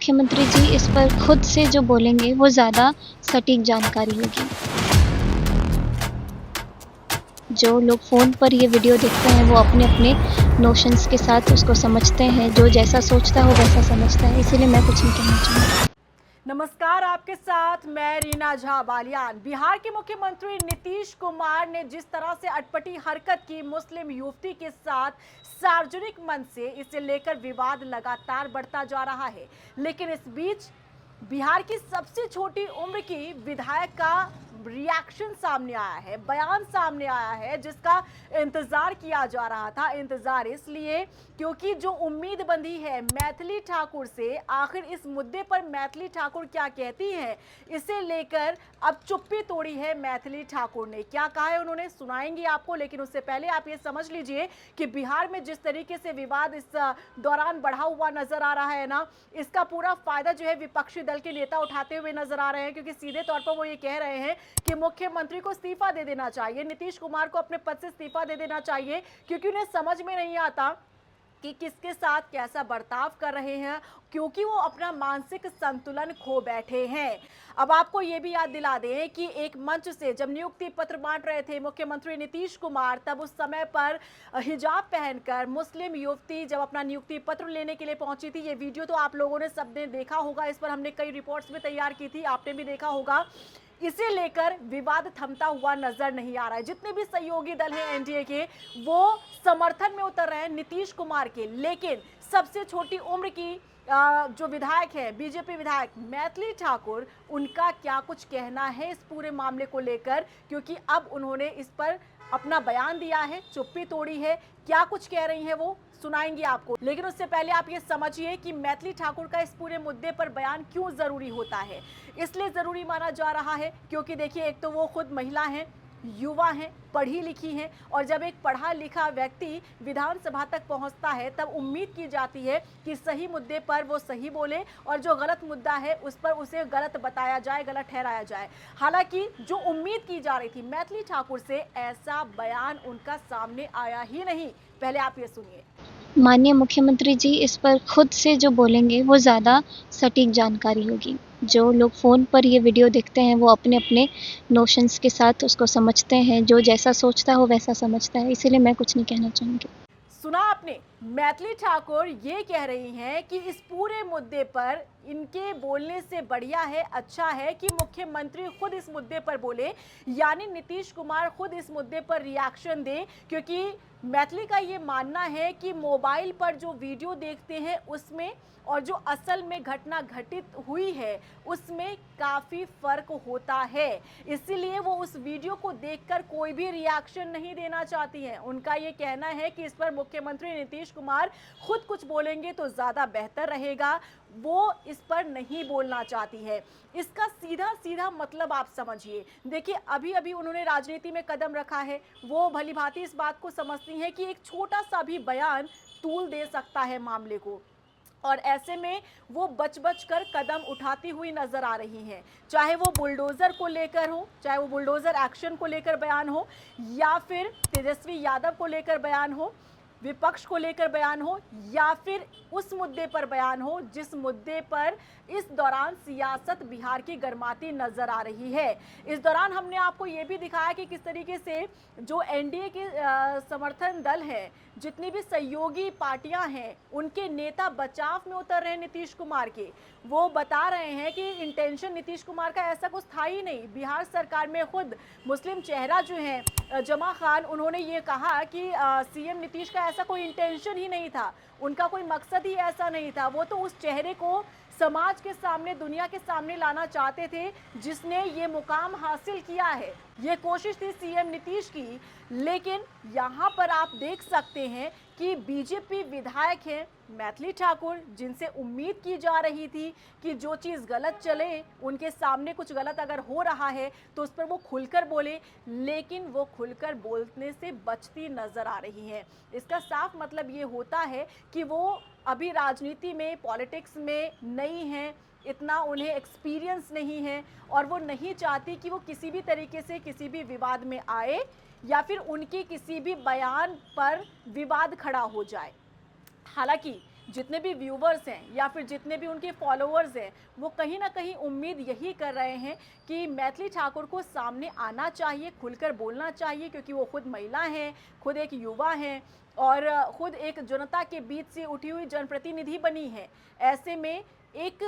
मुख्यमंत्री जी इस पर खुद से जो बोलेंगे वो ज़्यादा सटीक जानकारी होगी। जो लोग फ़ोन पर ये वीडियो देखते हैं वो अपने-अपने नोशंस के साथ उसको समझते हैं, जो जैसा सोचता है वो वैसा समझता है, इसीलिए मैं कुछ नहीं कहना चाहूँगी। नमस्कार, आपके साथ मैं रीना झा बालियान। बिहार के मुख्यमंत्री नीतीश कुमार ने जिस तरह से अटपटी हरकत की मुस्लिम युवती के साथ सार्वजनिक मंच से, इसे लेकर विवाद लगातार बढ़ता जा रहा है। लेकिन इस बीच बिहार की सबसे छोटी उम्र की विधायक का रिएक्शन सामने आया है, बयान सामने आया है, जिसका इंतजार किया जा रहा था। इंतजार इसलिए क्योंकि जो उम्मीद बंधी है मैथिली ठाकुर से, आखिर इस मुद्दे पर मैथिली ठाकुर क्या कहती हैं, इसे लेकर अब चुप्पी तोड़ी है मैथिली ठाकुर ने। क्या कहा है उन्होंने, सुनाएंगे आपको। लेकिन उससे पहले आप ये समझ लीजिए कि बिहार में जिस तरीके से विवाद इस दौरान बढ़ा हुआ नजर आ रहा है ना, इसका पूरा फायदा जो है विपक्षी दल के नेता उठाते हुए नजर आ रहे हैं, क्योंकि सीधे तौर पर वो ये कह रहे हैं कि मुख्यमंत्री को इस्तीफा दे देना चाहिए, नीतीश कुमार को अपने पद से इस्तीफा दे देना चाहिए, क्योंकि उन्हें समझ में नहीं आता कि किसके साथ कैसा बर्ताव कर रहे हैं, क्योंकि वो अपना मानसिक संतुलन खो बैठे हैं। अब आपको ये भी याद दिला दें कि एक मंच से जब नियुक्ति पत्र बांट रहे थे मुख्यमंत्री नीतीश कुमार, तब उस समय पर हिजाब पहनकर मुस्लिम युवती जब अपना नियुक्ति पत्र लेने के लिए पहुंची थी। ये वीडियो तो आप लोगों ने सबने देखा होगा, इस पर हमने कई रिपोर्ट्स भी तैयार की थी, आपने भी देखा होगा। इसे लेकर विवाद थमता हुआ नजर नहीं आ रहा है। जितने भी सहयोगी दल हैं एनडीए के, वो समर्थन में उतर रहे हैं नीतीश कुमार के। लेकिन सबसे छोटी उम्र की जो विधायक है, बीजेपी विधायक मैथिली ठाकुर, उनका क्या कुछ कहना है इस पूरे मामले को लेकर, क्योंकि अब उन्होंने इस पर अपना बयान दिया है, चुप्पी तोड़ी है। क्या कुछ कह रही हैं वो सुनाएंगे आपको। लेकिन उससे पहले आप ये समझिए कि मैथिली ठाकुर का इस पूरे मुद्दे पर बयान क्यों जरूरी होता है। इसलिए जरूरी माना जा रहा है क्योंकि देखिए, एक तो वो खुद महिला हैं, युवा हैं, पढ़ी लिखी हैं, और जब एक पढ़ा लिखा व्यक्ति विधानसभा तक पहुंचता है तब उम्मीद की जाती है कि सही मुद्दे पर वो सही बोले, और जो गलत मुद्दा है उस पर उसे गलत बताया जाए, गलत ठहराया जाए। हालांकि जो उम्मीद की जा रही थी मैथिली ठाकुर से, ऐसा बयान उनका सामने आया ही नहीं। पहले आप ये सुनिए। माननीय मुख्यमंत्री जी इस पर खुद से जो बोलेंगे वो ज़्यादा सटीक जानकारी होगी। जो लोग फ़ोन पर ये वीडियो देखते हैं वो अपने-अपने नोशंस के साथ उसको समझते हैं, जो जैसा सोचता है वो वैसा समझता है, इसीलिए मैं कुछ नहीं कहना चाहूँगी। सुना आपने, मैथिली ठाकुर ये कह रही हैं कि इस पूरे मुद्दे पर इनके बोलने से बढ़िया है, अच्छा है कि मुख्यमंत्री खुद इस मुद्दे पर बोले, यानी नीतीश कुमार खुद इस मुद्दे पर रिएक्शन दे। क्योंकि मैथिली का ये मानना है कि मोबाइल पर जो वीडियो देखते हैं उसमें और जो असल में घटना घटित हुई है उसमें काफ़ी फर्क होता है। इसीलिए वो उस वीडियो को देखकर कोई भी रिएक्शन नहीं देना चाहती हैं। उनका ये कहना है कि इस पर मुख्यमंत्री नीतीश कुमार खुद कुछ बोलेंगे तो ज़्यादा बेहतर रहेगा, वो इस पर नहीं बोलना चाहती है। इसका सीधा सीधा मतलब आप समझिए। देखिए, अभी अभी उन्होंने राजनीति में कदम रखा है, वो भलीभांति इस बात को समझती हैं कि एक छोटा सा भी बयान तूल दे सकता है मामले को, और ऐसे में वो बच बच कर कदम उठाती हुई नजर आ रही हैं। चाहे वो बुलडोजर को लेकर हो, चाहे वो बुलडोजर एक्शन को लेकर बयान हो, या फिर तेजस्वी यादव को लेकर बयान हो, विपक्ष को लेकर बयान हो, या फिर उस मुद्दे पर बयान हो जिस मुद्दे पर इस दौरान सियासत बिहार की गर्माती नजर आ रही है। इस दौरान हमने आपको ये भी दिखाया कि किस तरीके से जो एनडीए के समर्थन दल हैं, जितनी भी सहयोगी पार्टियां हैं, उनके नेता बचाव में उतर रहे हैं नीतीश कुमार के। वो बता रहे हैं कि इंटेंशन नीतीश कुमार का ऐसा कुछ था ही नहीं। बिहार सरकार में खुद मुस्लिम चेहरा जो है जमा खान, उन्होंने ये कहा कि सीएम नीतीश का ऐसा कोई इंटेंशन ही नहीं था, उनका कोई मकसद ही ऐसा नहीं था। वो तो उस चेहरे को समाज के सामने, दुनिया के सामने लाना चाहते थे जिसने ये मुकाम हासिल किया है। ये कोशिश थी सीएम नीतीश की। लेकिन यहाँ पर आप देख सकते हैं कि बीजेपी विधायक हैं मैथिली ठाकुर, जिनसे उम्मीद की जा रही थी कि जो चीज़ गलत चले, उनके सामने कुछ गलत अगर हो रहा है तो उस पर वो खुलकर बोले, लेकिन वो खुलकर बोलने से बचती नजर आ रही हैं। इसका साफ मतलब ये होता है कि वो अभी राजनीति में, पॉलिटिक्स में नई हैं, इतना उन्हें एक्सपीरियंस नहीं है, और वो नहीं चाहती कि वो किसी भी तरीके से किसी भी विवाद में आए, या फिर उनके किसी भी बयान पर विवाद खड़ा हो जाए। हालांकि जितने भी व्यूवर्स हैं या फिर जितने भी उनके फॉलोअर्स हैं, वो कहीं ना कहीं उम्मीद यही कर रहे हैं कि मैथिली ठाकुर को सामने आना चाहिए, खुलकर बोलना चाहिए, क्योंकि वो खुद महिला हैं, खुद एक युवा हैं और खुद एक जनता के बीच से उठी हुई जनप्रतिनिधि बनी है। ऐसे में एक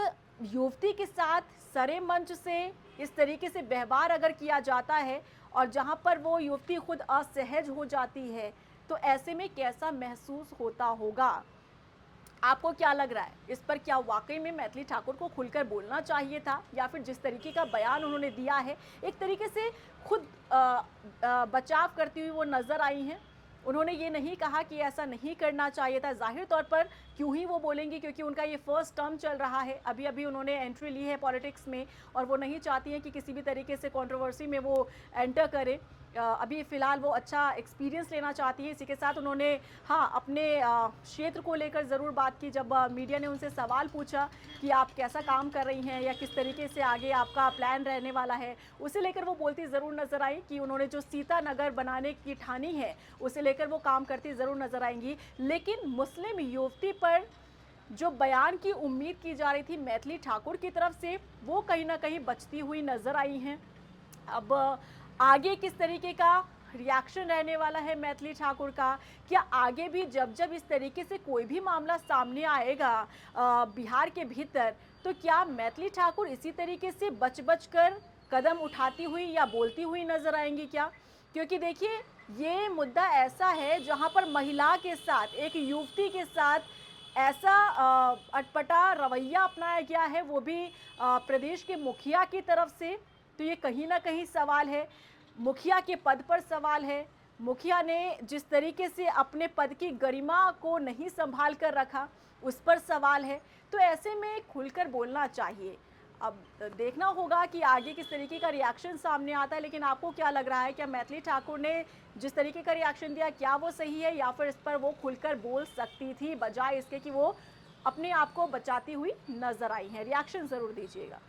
युवती के साथ सरे मंच से इस तरीके से व्यवहार अगर किया जाता है और जहां पर वो युवती खुद असहज हो जाती है, तो ऐसे में कैसा महसूस होता होगा? आपको क्या लग रहा है इस पर? क्या वाकई में मैथिली ठाकुर को खुलकर बोलना चाहिए था, या फिर जिस तरीके का बयान उन्होंने दिया है, एक तरीके से खुद बचाव करती हुई वो नजर आई हैं? उन्होंने ये नहीं कहा कि ऐसा नहीं करना चाहिए था। जाहिर तौर पर क्यों ही वो बोलेंगी, क्योंकि उनका ये फर्स्ट टर्म चल रहा है, अभी अभी उन्होंने एंट्री ली है पॉलिटिक्स में और वो नहीं चाहती हैं कि किसी भी तरीके से कंट्रोवर्सी में वो एंटर करें। अभी फ़िलहाल वो अच्छा एक्सपीरियंस लेना चाहती है। इसी के साथ उन्होंने हाँ, अपने क्षेत्र को लेकर ज़रूर बात की। जब मीडिया ने उनसे सवाल पूछा कि आप कैसा काम कर रही हैं या किस तरीके से आगे आपका प्लान रहने वाला है, उसे लेकर वो बोलती ज़रूर नज़र आई कि उन्होंने जो सीता नगर बनाने की ठानी है, उसे लेकर वो काम करती ज़रूर नज़र आएंगी। लेकिन मुस्लिम युवती पर जो बयान की उम्मीद की जा रही थी मैथिली ठाकुर की तरफ से, वो कहीं ना कहीं बचती हुई नज़र आई हैं। अब आगे किस तरीके का रिएक्शन रहने वाला है मैथिली ठाकुर का? क्या आगे भी जब जब इस तरीके से कोई भी मामला सामने आएगा बिहार के भीतर, तो क्या मैथिली ठाकुर इसी तरीके से बच बच कर कदम उठाती हुई या बोलती हुई नजर आएंगी क्या? क्योंकि देखिए, ये मुद्दा ऐसा है जहां पर महिला के साथ, एक युवती के साथ ऐसा अटपटा रवैया अपनाया गया है, वो भी प्रदेश के मुखिया की तरफ से। तो ये कहीं ना कहीं सवाल है, मुखिया के पद पर सवाल है। मुखिया ने जिस तरीके से अपने पद की गरिमा को नहीं संभाल कर रखा, उस पर सवाल है। तो ऐसे में खुलकर बोलना चाहिए। अब देखना होगा कि आगे किस तरीके का रिएक्शन सामने आता है। लेकिन आपको क्या लग रहा है, क्या मैथिली ठाकुर ने जिस तरीके का रिएक्शन दिया, क्या वो सही है, या फिर इस पर वो खुलकर बोल सकती थी बजाय इसके कि वो अपने आप को बचाती हुई नजर आई है? रिएक्शन ज़रूर दीजिएगा।